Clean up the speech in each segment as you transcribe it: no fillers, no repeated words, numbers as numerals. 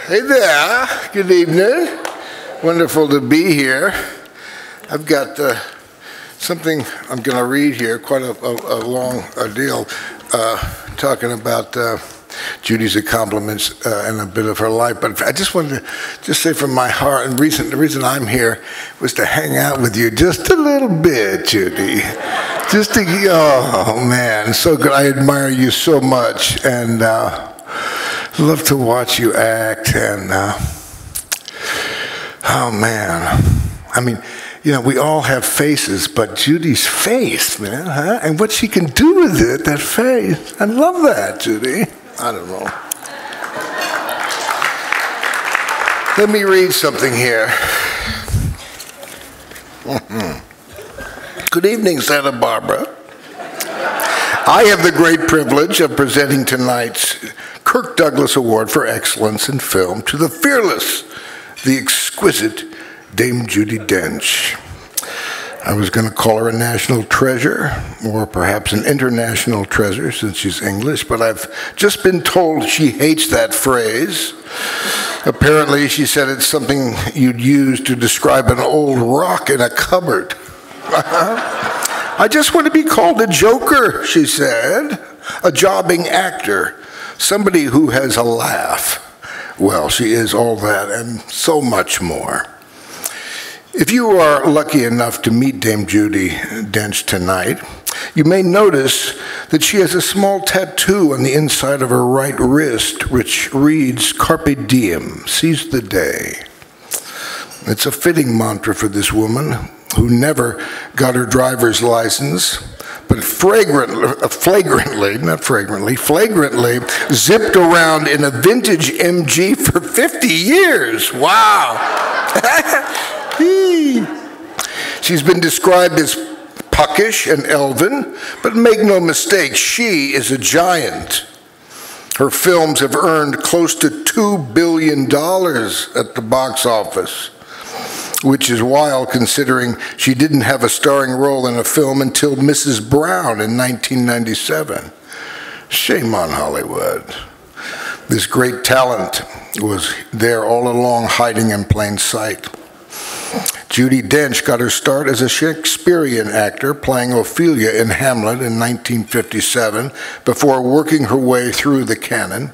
Hey there, good evening. Wonderful to be here. I've got something I'm going to read here, quite a long deal, talking about Judy's accomplishments and a bit of her life. But I just wanted to say from my heart, and the reason I'm here was to hang out with you just a little bit, Judy. Just to, oh man, so good. I admire you so much, and love to watch you act. And oh man, I mean, you know, we all have faces, but Judy's face, man, huh? And what she can do with it, that face. I love that, Judy. I don't know. Let me read something here. Good evening, Santa Barbara. I have the great privilege of presenting tonight's Kirk Douglas Award for Excellence in Film to the fearless, the exquisite Dame Judi Dench. I was going to call her a national treasure, or perhaps an international treasure since she's English, but I've just been told she hates that phrase. Apparently, she said it's something you'd use to describe an old rock in a cupboard. I just want to be called a joker, she said, a jobbing actor, somebody who has a laugh. Well, she is all that and so much more. If you are lucky enough to meet Dame Judi Dench tonight, you may notice that she has a small tattoo on the inside of her right wrist which reads, "Carpe diem, seize the day." It's a fitting mantra for this woman who never got her driver's license, but flagrantly zipped around in a vintage MG for 50 years. Wow. She's been described as puckish and elven, but make no mistake, she is a giant. Her films have earned close to $2 billion at the box office, which is wild considering she didn't have a starring role in a film until Mrs. Brown in 1997. Shame on Hollywood. This great talent was there all along, hiding in plain sight. Judi Dench got her start as a Shakespearean actor playing Ophelia in Hamlet in 1957 before working her way through the canon.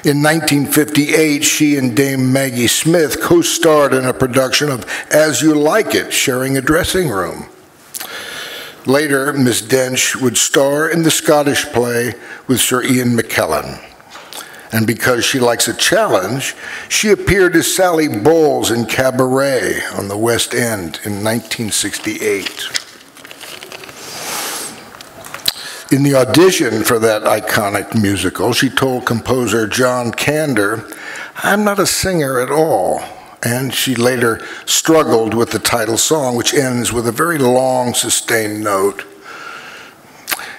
In 1958, she and Dame Maggie Smith co-starred in a production of As You Like It, sharing a dressing room. Later, Miss Dench would star in the Scottish play with Sir Ian McKellen. And because she likes a challenge, she appeared as Sally Bowles in Cabaret on the West End in 1968. In the audition for that iconic musical, she told composer John Kander, "I'm not a singer at all." And she later struggled with the title song, which ends with a very long, sustained note.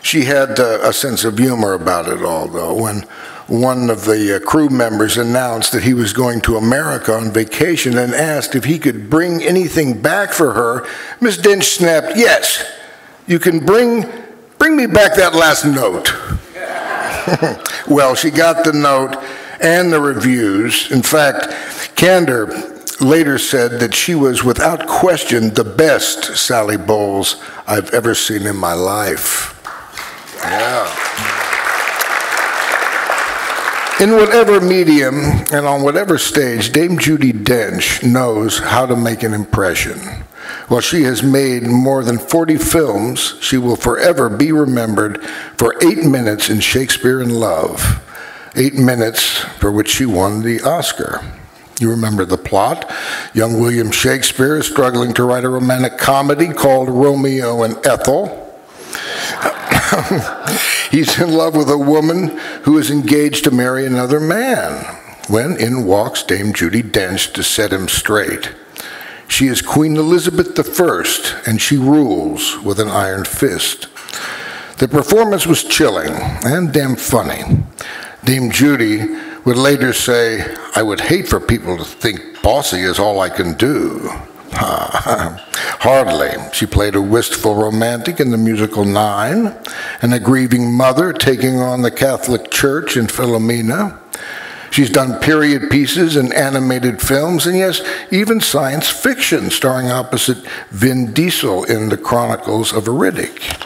She had a sense of humor about it all, though. When one of the crew members announced that he was going to America on vacation and asked if he could bring anything back for her, Miss Dench snapped, "Yes, you can bring me back that last note." Well, she got the note and the reviews. In fact, Kander later said that she was without question the best Sally Bowles I've ever seen in my life. Yeah. In whatever medium and on whatever stage, Dame Judi Dench knows how to make an impression. While she has made more than 40 films, she will forever be remembered for 8 minutes in Shakespeare in Love, 8 minutes for which she won the Oscar. You remember the plot? Young William Shakespeare is struggling to write a romantic comedy called Romeo and Ethel. He's in love with a woman who is engaged to marry another man, when in walks Dame Judi Dench to set him straight. She is Queen Elizabeth I, and she rules with an iron fist. The performance was chilling and damn funny. Dame Judi would later say, "I would hate for people to think bossy is all I can do." Hardly. She played a wistful romantic in the musical Nine, and a grieving mother taking on the Catholic Church in Philomena. She's done period pieces and animated films, and yes, even science fiction, starring opposite Vin Diesel in The Chronicles of a Riddick.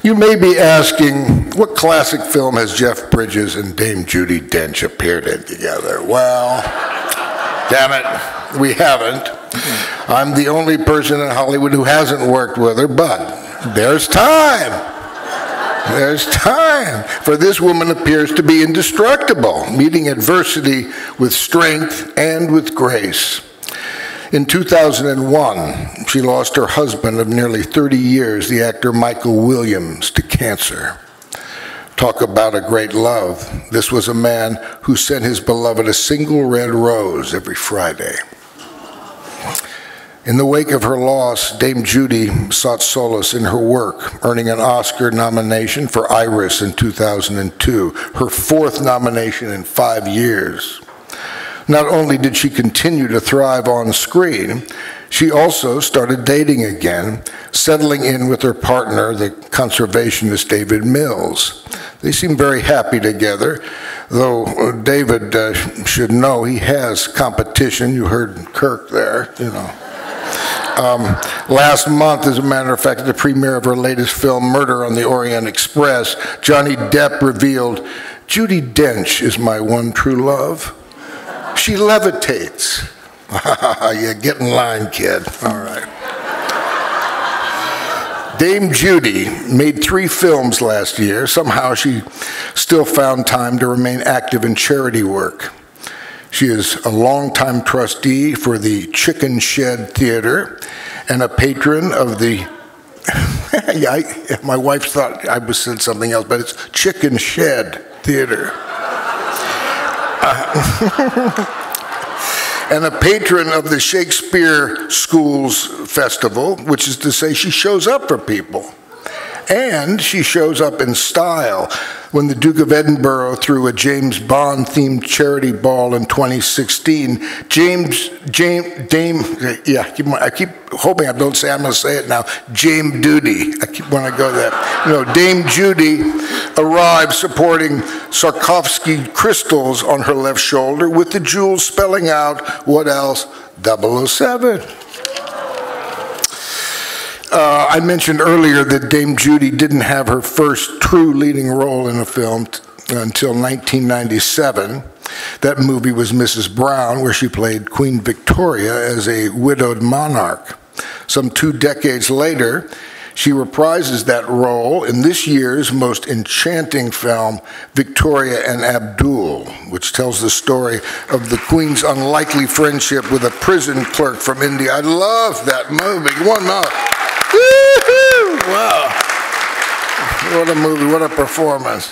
You may be asking, what classic film has Jeff Bridges and Dame Judi Dench appeared in together? Well, damn it, we haven't. I'm the only person in Hollywood who hasn't worked with her, but there's time. There's time, for this woman appears to be indestructible, meeting adversity with strength and with grace. In 2001, she lost her husband of nearly 30 years, the actor Michael Williams, to cancer. Talk about a great love. This was a man who sent his beloved a single red rose every Friday. In the wake of her loss, Dame Judi sought solace in her work, earning an Oscar nomination for Iris in 2002, her fourth nomination in 5 years. Not only did she continue to thrive on screen, she also started dating again, settling in with her partner, the conservationist David Mills. They seem very happy together, though David should know he has competition. You heard Kirk there, you know. Last month, as a matter of fact, at the premiere of her latest film, Murder on the Orient Express, Johnny Depp revealed, "Judi Dench is my one true love. She levitates." Yeah, get in line, kid. All right. Dame Judi made 3 films last year. Somehow she still found time to remain active in charity work. She is a longtime trustee for the Chicken Shed Theater and a patron of the, yeah, my wife thought I was saying something else, but it's Chicken Shed Theater. And a patron of the Shakespeare Schools Festival, which is to say she shows up for people. And she shows up in style when the Duke of Edinburgh threw a James Bond-themed charity ball in 2016. I keep hoping I don't say, I'm going to say it now, Dame Judi. I keep wanting to go there. You know, Dame Judi arrived sporting Swarovski crystals on her left shoulder with the jewels spelling out, what else? 007. I mentioned earlier that Dame Judi didn't have her first true leading role in a film until 1997. That movie was Mrs. Brown, where she played Queen Victoria as a widowed monarch. Some 2 decades later, she reprises that role in this year's most enchanting film, Victoria and Abdul, which tells the story of the Queen's unlikely friendship with a prison clerk from India. I love that movie. One more. Woo-hoo! Wow. What a movie, what a performance.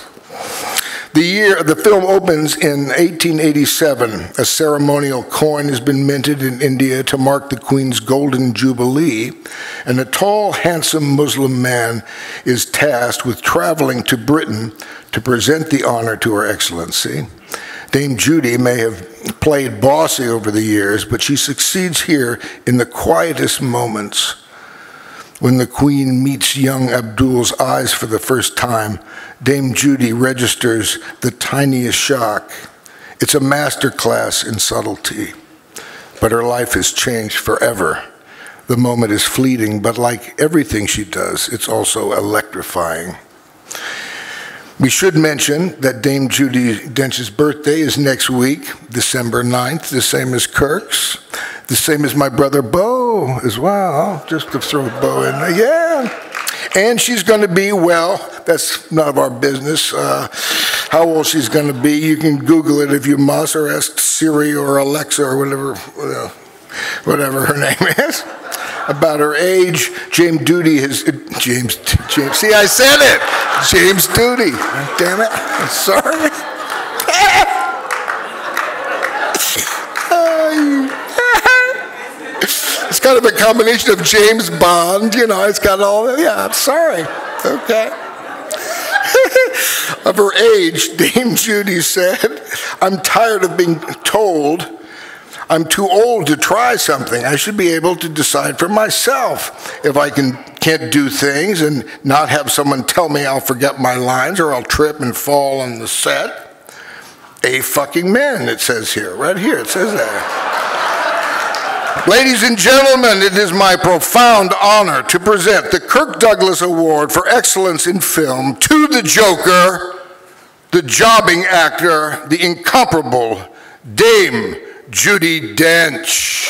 The film opens in 1887. A ceremonial coin has been minted in India to mark the Queen's Golden Jubilee, and a tall, handsome Muslim man is tasked with traveling to Britain to present the honor to Her Excellency. Dame Judi may have played bossy over the years, but she succeeds here in the quietest moments. When the Queen meets young Abdul's eyes for the first time, Dame Judi registers the tiniest shock. It's a masterclass in subtlety, but her life has changed forever. The moment is fleeting, but like everything she does, it's also electrifying. We should mention that Dame Judi Dench's birthday is next week, December 9th, the same as Kirk's. The same as my brother Bo as well, just to throw Bo in there. Yeah. And she's going to be, well, that's none of our business. How old she's going to be, you can Google it if you must, or ask Siri or Alexa or whatever her name is, about her age. James Judi has, James, see, I said it. James Judi. Damn it. I'm sorry. It's kind of a combination of James Bond, you know, it's got all that. Yeah, I'm sorry. Okay. Of her age, Dame Judi said, "I'm tired of being told I'm too old to try something. I should be able to decide for myself if I can't do things and not have someone tell me I'll forget my lines or I'll trip and fall on the set. a fucking man, it says here. Right here, it says that. Ladies and gentlemen, it is my profound honor to present the Kirk Douglas Award for Excellence in Film to the Joker, the jobbing actor, the incomparable Dame Judi Dench.